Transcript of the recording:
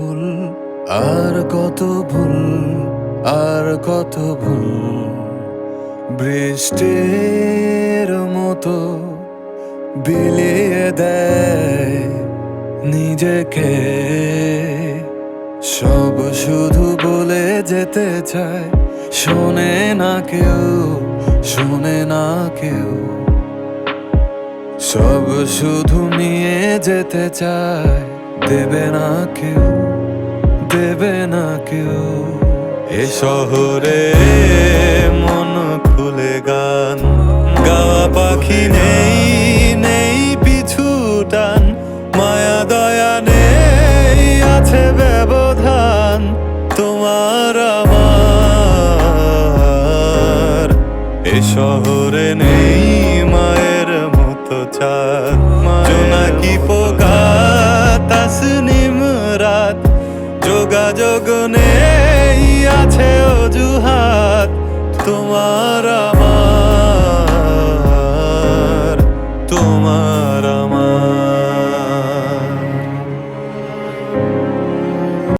ভুল, আর কত ভুল, আর কত ভুল। বৃষ্টির মতো বিলিয়ে দেয় নিজেকে, সব শুধু বলে যেতে চায়, শোনে না কেউ, শোনে না কেউ। সব শুধু নিয়ে যেতে চায়, দেবে না কেউ, দেবে না কেউ। এ শহরে মন খুলে গান গাওয়া পাখি নেই, নেই পিছু টান, মায়া দয়া নেই, আছে ব্যবধান তোমার আমার। এ শহরে নেই মায়ের মতো চাঁদ, জোনাকি পোকা তাসনিম রাত, যোগাযোগ নেই, আছে